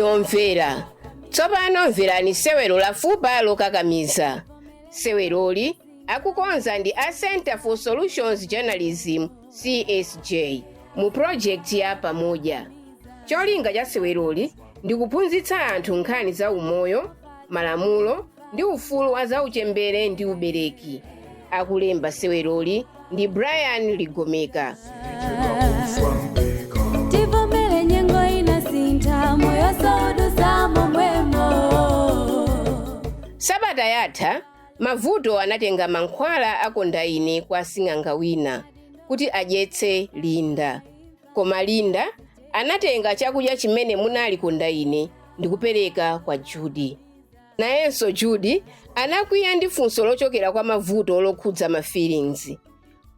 nomvera. Tsopano mverani sewero la Fupa Lokakamiza. Seweroli akukonza ndi a Center for Solutions Journalism CSJ mu project ya pamoja. Cholinga cha seweroli ndi kuphunzitsa anthu nkhani za umoyo, malamulo ndi ufulu wa zauchembere ndi ubereki. Akulemba seweroli ndi Brian Ligomeka. Tivomere nyengo inasinta moyo sodo samo mwemo. Sabata yatha, Mavuto anatenga mankhwala akondaine kwa sing'anga wina kuti adyetse Linda. Koma Linda anatenga chakudya chimene munali kondaine ndi kupereka kwa Judy. Nayenso Judy anakwiya ndi funso lochokera kwa Mavuto lokhudza ma feelings.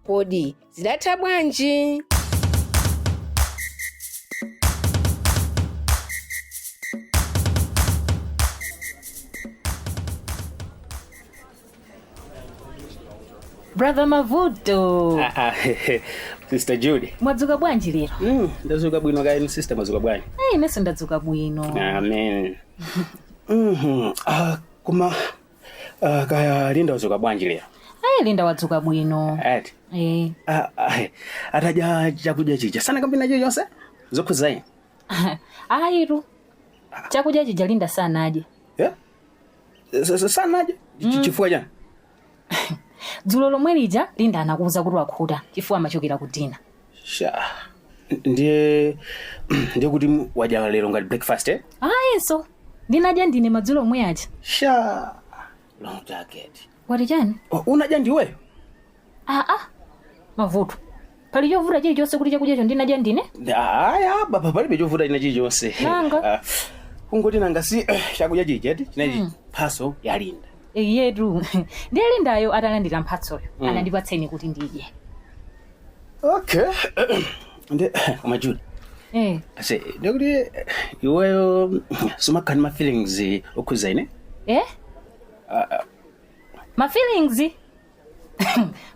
Kodi zidatha bwanji? Brother Mavuto. Sister Judy. Mwadzuka bwanji lero? Ndazuka bwino kaya sister mwadzuka bwanji? Neso ndadzuka bwino. Amen. Kuma kaya Linda wadzuka bwanji lero? Linda wadzuka bwino. Ati. Ataja chakudya chicha. Sana kampina cho yonse? Zokhuzayi. Ayiru. Chakudya chicha Linda sanaje. Sanaje? Chifukwa chani? Dzulo lomwe lija Linda anakuwuza kuti wakhuta chifukwa amachokera ku dinner. Ndiye kuti wadya lero ngati breakfast eh? Yeso. Ndinadya ndine madzulo omwe aja. Long jacket. Wati chani? Unadya ndiwe? Mavuto. Pali chovuta chilichonse kuti chakudya cho ndinadya ndine? Baba palibe chovuta ina chilichonse. Nanga. Kungoti nanga si chakudya chicheti chinachi phaso ya Linda. Yedu. Ndiye Lindayo atalandira mphatsoyo. Anandipatseni kuti ndidye. Okay. Koma Judy. Ase, ndikuti iweyo sumakhani ma feelings okhuzaine? Ma feelings?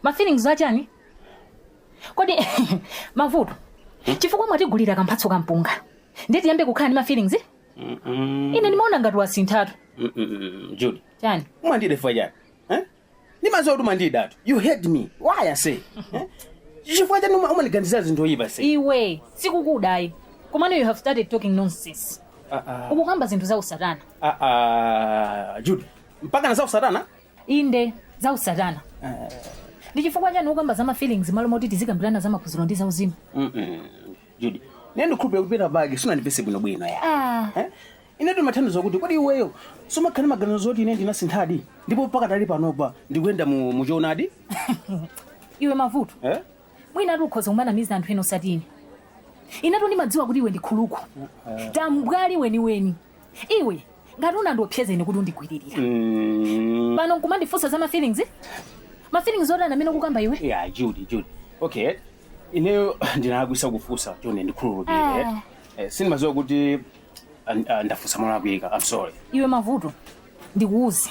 Ma feelings achani? Kodi Mavuto. Chifukwa mwatigulira kamphatso kampunga. Ndeti yambe kukhala ndi ma feelings? Ine ndimaona ngati wasinthatu. Judy. Chani? Umandide fwa jani? Ndimazo kuti umandidatu. You hate me. Why I say? Chifukwa chani umaniganizira zinthu iba say. Iwe, sikukudai. Komano you have started talking nonsense. Ukukamba zinthu za usatana. Judy. Mpaka na za usatana? Inde, za usatana. Ndichifukwa chani ukamba za ma feelings malo moti tizikambirana za maphunziro ndi za uzimu. Judy. Nendo khulupira kupita bagi sunandipese bwino ya. Inetu mathandizo kuti kodi iweyo sumakhani maganizo oti ine ndinasinthadi ndipo mpaka tali panopa ndikuyenda mu choonadi? Iwe Mavuto. Mwina ukhoza kumanamiza anthu eno satini. Inetu ndimadziwa kuti iwe ndikhuluku. Tambwali weni. Iwe ngati unandiopseza ine kuti undigwiririra. Pano nkumandifunsa za ma feelings? Ma feelings oti amene ukukamba iwe? Yeah, Judy. Okay. Ineyo ndinagwisa kufusa chone ndikhululukire. Sinimaziwa kuti ndafusa mwana kwika. I'm sorry. Iwe Mavuto, ndikuuze.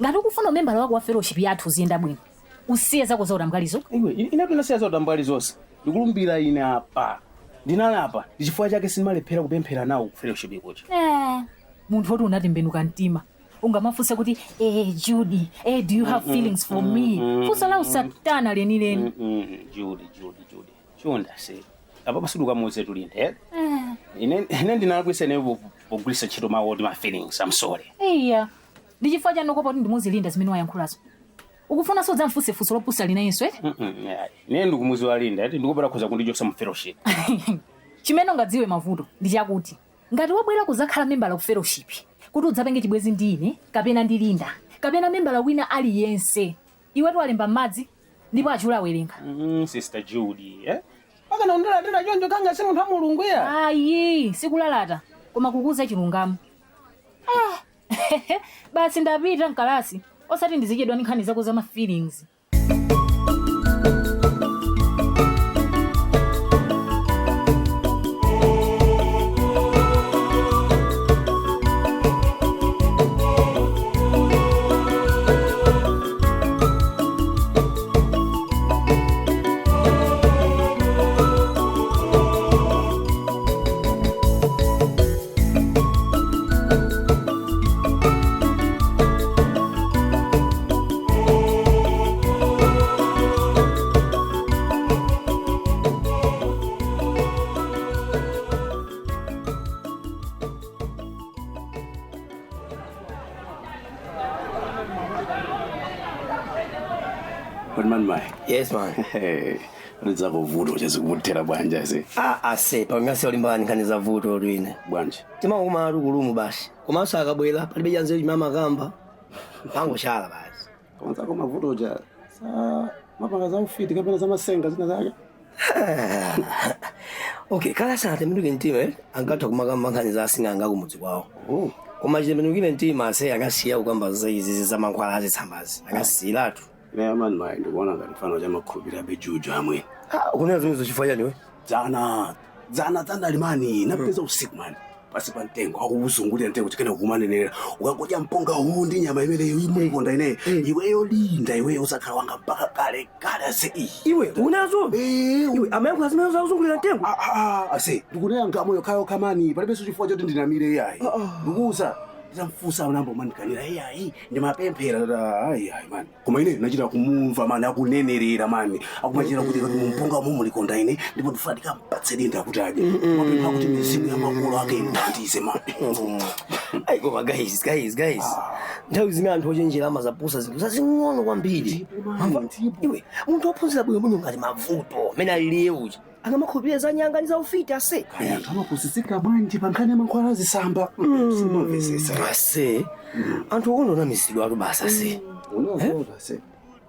Ngati ukufuna membala wako wa fellowship yathu ziyenda bwino, usiye zako za udambwalizo. Iwe, inetu nasiya za udambwalizonse. Ndikulumbira ine apa. Ndinalapa, ndichifukwa chake sinimalephera kupemphera nawo ku fellowship ikuti. Munthu oti unatembenuka mtima. Ungamafunsa kuti, Judy, do you have feelings for me? Funsa la usatana lenileni. Judy. Chonda se. Apa pasuduka moze tulinde. Ine ndinalakwisa neyo pogulisa ntchito mawo oti ma feelings. I'm sorry. Ndichifukwa chani ukopa kuti ndimuzi Linda zimene wayankhulazo. Ukufuna so dzamfunse funso lopusa lina yenso Ine ndikumuzi wa Linda ndikupera khoza kundijosa mu fellowship. Chimene ungadziwe Mavuto ndi chakuti ngati wabwera kuzakhala membala ku fellowship kuti udzapenge chibwezi ndi ine kapena ndi Linda kapena membala wina aliyense iwetu walemba madzi ndipo achula awerenga. Sister Judy Pakana undilatira choncho kanga si munthu wa Mulungu ya. Sikulalata koma kukuza chilungamo. Basi ndapita mkalasi osati ndizichedwa ndi nkhani zako za ma feelings. Pali man mai. Yes man. Ridza kuvuto chazikutera bwanja se. Ase pamasi olimbani kaniza vuto lwine. Bwanja. Tima uma rukulumu basi. Koma sakabwela palibe janze mama kamba. Pango shala basi. Kwanza koma vuto ja. Sa mapanga za ufiti kapena za masenga zina zake. Okay, kala sana temuke ntime angatha kumakamba kaniza asinganga kumudzi kwawo. Koma chitemenukire ntima ase akasiya ukamba izi zamankhwala azitsambazi. Akasilatu. Ne man mai ndikuona ngati fano cha makhubira bejuju amwe. Kunena zimwe chifukwa chani we? Dzana limani napeza usiku mani. Pasi pa ntengo akuzungulira ntengo chikena kumanenera. Ukangoja mponga huu ndi nyama imene imukonda ine. Iweyo linda iweyo usakhala wanga mpaka kale ase Iwe unazo? Iwe amayangu azimene zakuzungulira ntengo? Ase ndikunena ngamoyo kayo kamani palibe chifukwa choti ndinamire yayi. Ndikuza zamfusa unambo mandikanira yayi ndimapemphera ayi man. Koma ine nachita kumumva mani akunenerera mani. Akumachira kuti mumponga mumulikonda ine ndipo ndifuna ndikampatse linda kuti aje. Mapempha kuti mizimu ya makolo ake ndandize mani. Ayi koma guys. Nthawi zimene anthu ochenjera amazapusa zinthu zazing'ono kwambiri. Iwe munthu ophunzira bwinobwino ngati Mavuto mene aliliye uja akamakhulupirira za nyanga ndi za ufiti ase. Kaya amapusisika bwanji pankhani ya mankhwala azisamba. Simamvesesa. Ase anthu okondona misidwa atu basa ase. Unazoda ase.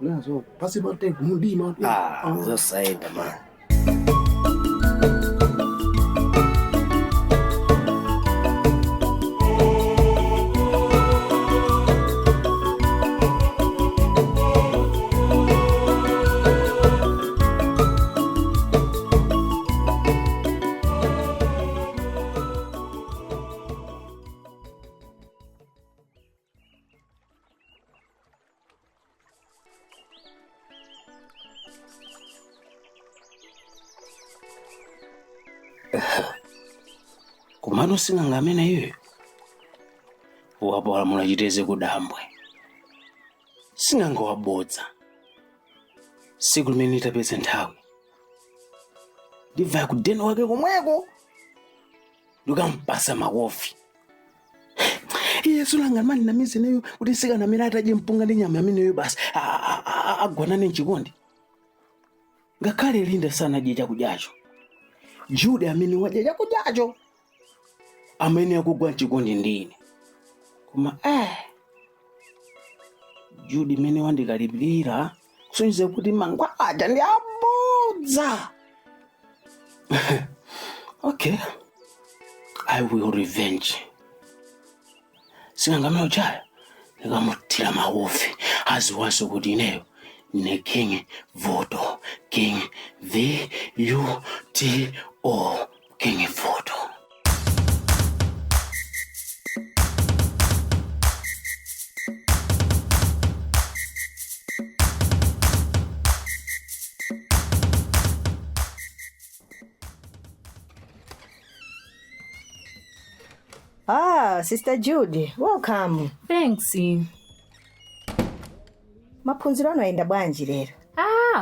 Unazoda. Pasi pa ntengo mudima. Zosayenda man. Kumano sing'anga amene iwe wapalamula chiteze kudambwe sing'anga wabodza siku limene itapeza nthawi ndibvaya kudeno wake komweko ndikampasa makofi iye sulanga mani namize neyo kuti sikanamene atadye mpunga ndi nyama ameneyo basi agwanane mchikondi ngakhale Linda sanadye chakudyacho Jude amene wadya chakudyacho amene akugwa mchikondi ndine koma Jude mene wandikalipirira kusonyeza kuti mangwaja ndi abodza. Okay, I will revenge. Singangameo chaya ndikamutira makofi aziwaso kuti ineyo ne King Voto, King V-U-T-O, King Voto. Sister Judy, welcome. Thanks. Maphunziro ano ayenda bwanji lero?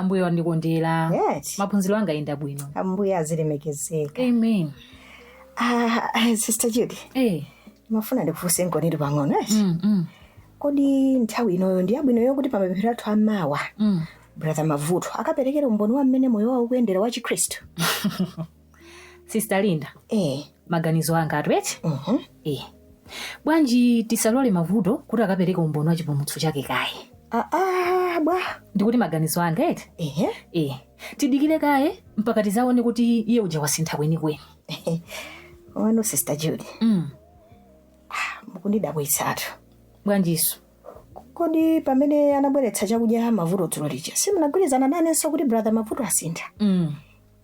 Mbuya wandikondera. Yes. Maphunziro anga ayenda bwino. Mbuya azilemekezeka. Amen. Sister Judy. Mafuna ndikufunse nkonero pang'ono. Kodi nthawi inoyo ndi yabwino kuti pamapemphero athu amawa. Brother Mavuto akaperekera umboni wa mmene moyo wawo ukuyendera wa Chikristu. Sister Linda. Maganizo anga atwete? Bwanji tisalole Mavuto kuti akapereka umboni wa chipulumutso chake kaye. Bwa. Ndikuti maganizo anga eti? Tidikire kaye mpaka tizaone kuti iye uja wasintha kwenikweni. Wano Sister Judy. Mukundidabwitsatu. Bwanjiso. Kodi pamene anabweretsa chakudya Mavuto dzulo lija simunagwirizana nanenso kuti Brother Mavuto asintha?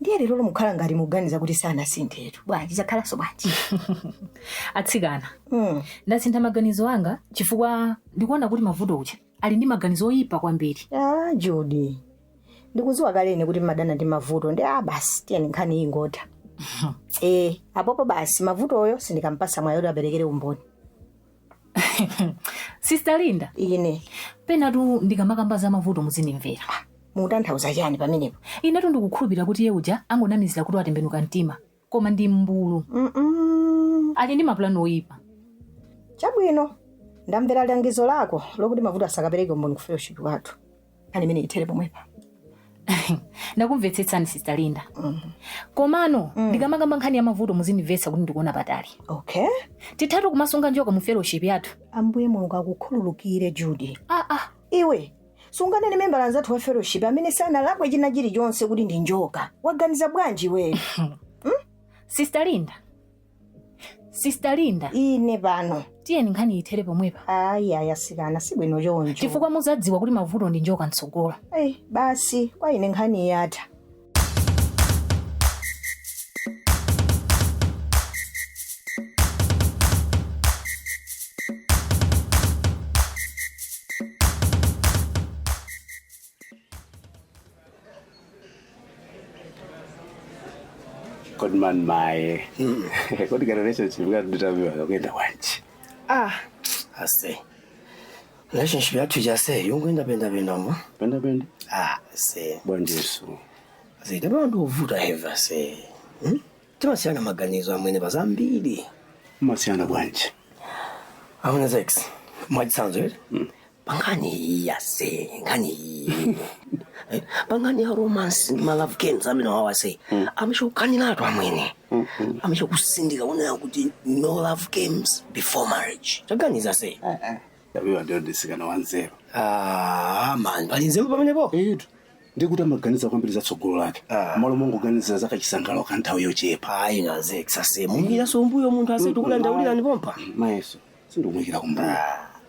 Ndiye lero mukhala ngati muganiza kuti sanasinthe. Bwanji zakhalanso bwanji. Atsikana. Ndasintha maganizo anga chifukwa ndikuona kuti Mavuto uja ali ndi maganizo oyipa kwambiri. Judy. Ndikudziwa kalene kuti madana ndi Mavuto ndi basi tiyeni nkhani ingota. Apopo basi Mavuto oyo sindikampasa mwayo aberekere umboni. Sister Linda. Ine. Penatu ndikamakamba za Mavuto muzindimvera. Mutanthauza chani pamenepo? Inetu ndikukhulupirira kuti iye uja angonamizira kuti atembenuka mtima. Koma ndi mbulu. Ali ndi maplano oyipa. Chabwino. Ndamvera langizo lako lokuti Mavuto asakapereke umboni ku fellowship wathu. Nkhani imene itere pomwepa. Ndakumvetsetsani Sister Linda. Komano ndikamakamba nkhani ya Mavuto muzindimvetsa kuti ndikuona patali. Okay. Titatu kumasunga njoka mu fellowship yathu. Ambuye Mulungu akukhululukire Judy. Iwe sunganene membala anzathu wa fellowship amene sanalakwe china chilichonse kuti ndi njoka. Waganiza bwanji we? Sister Linda. Ine pano. Tiyeni nkhani itere pomwepa. Aya sikana sibwino choncho. Chifukwa muzadziwa kuti Mavuto ndi njoka mtsogolo. Basi kwa ine nkhani yatha. Good man, my. What kind of relationship you got to tell me about wanchi? I say. Relationship yathu jase yongoenda benda mo. Benda? Say. Bonjesu. Say the bantu ovuta heva say. Timasiyana maganizo amwene bazambiri. Masiyana wanchi. Awona sex. Might sound good. Bangani yase, ngani. Bangani ya romance ma love games amino hawa say. Amisho kanina to amwene. Amisho kusindika una kuti no love games before marriage. Chaganiza say. Yabiwa ndio ndisikana 1-0. Man, balinzelu pamene po. Ndikuti amaganiza kwambiri za tsogolo lake. Malo mongo ganiza zakachisangalo kanthawi yochepa. Ina sex ase. Mungira sombuyo muntu ase tukulanda ulira ndi pompa. Maeso. Sindikumwikira kumbuyo.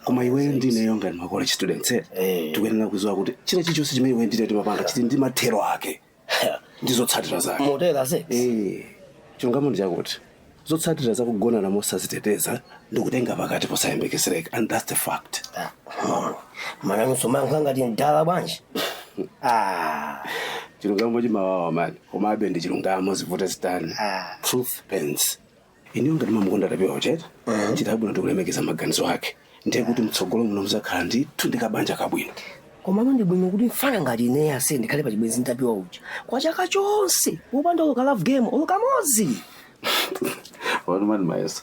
Koma iwe ndine yonga ma college students tukuyenera kuziwa kuti chile chichonse chimene iwe ndine timapanga chiti ndi mathero ake ndizotsatira zake modela sex chilungamo ndichakuti zotsatira zakugonana mosaziteteza ndikutenga pakati posayembekesereka, and that's the fact. Mana nsomanga ngati ndala bwanji chilungamo chimawawa mani koma abe ndi chilungamo zivuta zitani. Truth bends. Ine ngati mamukonda tapewa chete chitabwino ndikulemekeza maganizo ake ndiye kuti mtsogolo muno muzakhala ndithu ndikabanja kabwino. Koma ndi bwino kuti mfana ngati ine ase ndikhale pa chibwenzi ndapiwa uja kwa chaka chonse popanda oloka love game olokamozi. Wanu mani maeso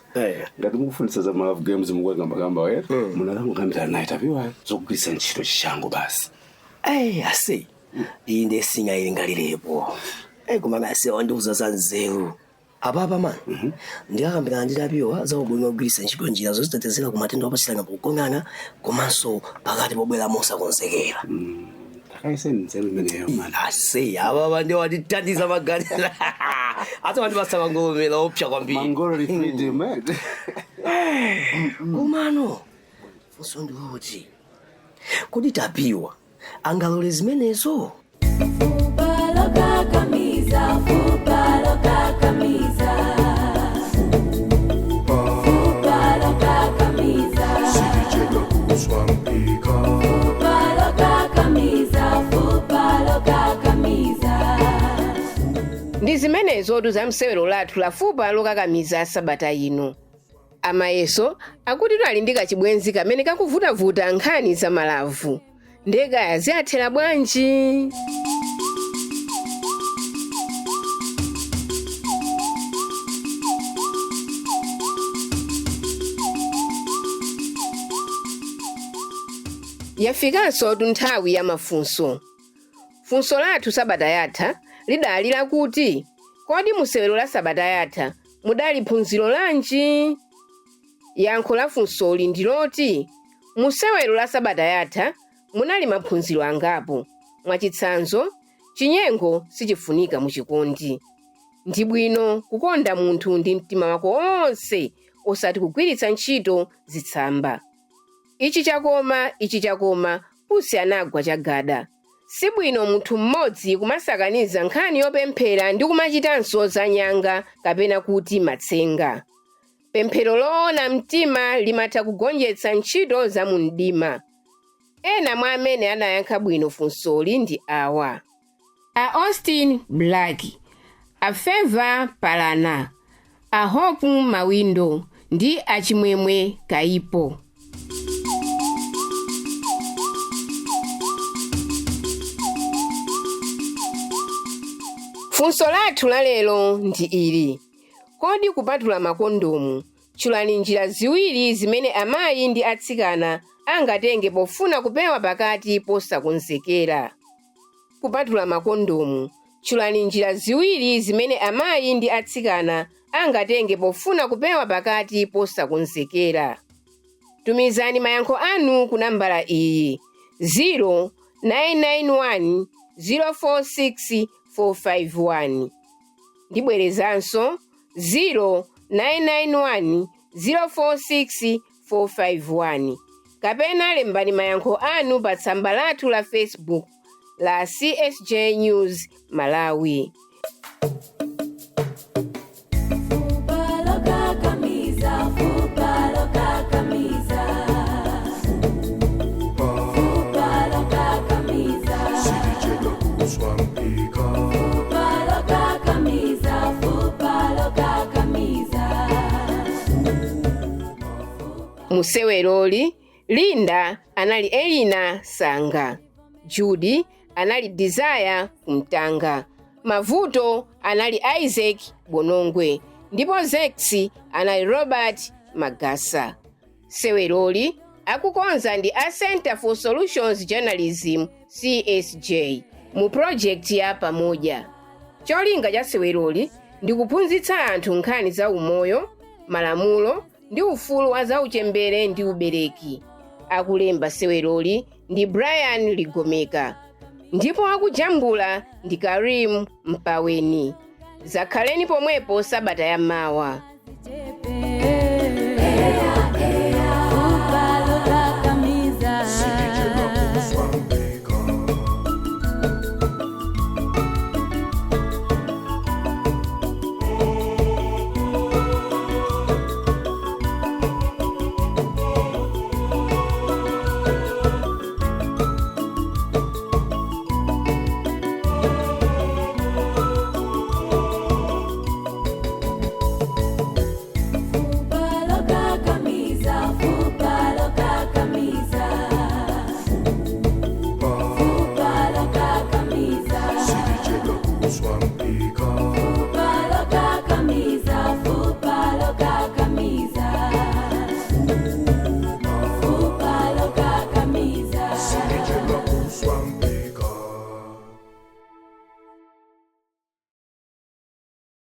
ngati mukufundisa za love games mukwekambakamba wetu munalangukambirana naye tapiwa zokugwiritsa ntchito chishango basi. Ase inde singa ilingalirepo koma ase wandiuza za nzeru apapa mani ndikakambirana nditapiwa za ubwino ogwiritsa ntchito njira zozitetezera ku matenda opachitana pogonana komanso pakati pobwera mosakonzekera. Takaise nzeru imeneyo mani. Ase apapa ndi watithandiza maganizo ati wandipasa mangomela opsa kwambiri. Mangolo lifidi mad. Kumano funso ndiwoti kodi tapiwa angalole zimenezo. Fupa Lokakamiza, Fupa Lokakamiza. Fupa Lokakamiza. Fupa Lokakamiza, Fupa Lokakamiza. Ndi zimenezo za msewero lathu la Fupa Lokakamiza sabata ino. Amayeso akuti ali ndi kachibwenzi kamene kakuvutavuta nkhani za malavu. Ndega yaziathera bwanji. Yafikanso nthawi ya mafunso. Funso lathu sabata yatha lidalira kuti kodi musewero la sabata yatha mudali phunziro lanji? Yankho la funsoli ndiloti musewero la sabata yatha munali maphunziro angapo. Mwachitsanzo, chinyengo sichifunika muchikondi. Ndi bwino kukonda munthu ndi mtima wako onse osati kugwiritsa ntchito zitsamba. Ichi chakoma pusi anagwa chagada. Si bwino munthu mmodzi kumasakaniza nkhani yopemphera ndi kumachitanso za nyanga kapena kuti matsenga. Pemphero loona mtima limatha kugonjetsa ntchito za mu mdima. Ena mwa amene anayankha bwino funsoli ndi awa: a Austin Black, a Favor Palana, a Hope Mawindo ndi a Chimwemwe Kaipo. Funso lathu la lero ndi ili: kodi kupatula makondomu, tchulani njira ziwiri zimene amayi ndi atsikana angatenge pofuna kupewa pakati posakonzekera. Kupatula makondomu, tchulani njira ziwiri zimene amayi ndi atsikana angatenge pofuna kupewa pakati posakonzekera. Tumizani mayankho anu ku nambala iyi 0991 046 451. Ndibwerezanso 0991 046 451. Kapena lembani mayankho anu pa tsamba lathu la Facebook la CSJ News Malawi. Fupa Lokakamiza, Fupa Lokakamiza. Fupa Lokakamiza. Fupa Lokakamiza, Fupa Lokakamiza. Museweroli, Linda anali Elina Sanga, Judy anali Desire Kumtanga, Mavuto anali Isaac Bonongwe, ndipo Zexi anali Robert Magasa. Seweroli akukonza ndi a Center for Solutions Journalism CSJ mu project ya pamoja. Cholinga cha seweroli ndi kuphunzitsa anthu nkhani za umoyo, malamulo ndi ufulu wa zauchembere ndi ubereki. Akulemba seweroli ndi Brian Ligomeka, ndipo akujambula ndi Karim Mpaweni. Zakhaleni pomwepo sabata ya mawa. Fupa Lokakamiza. Fupa Lokakamiza, Fupa Lokakamiza. Fupa Lokakamiza. Swambika.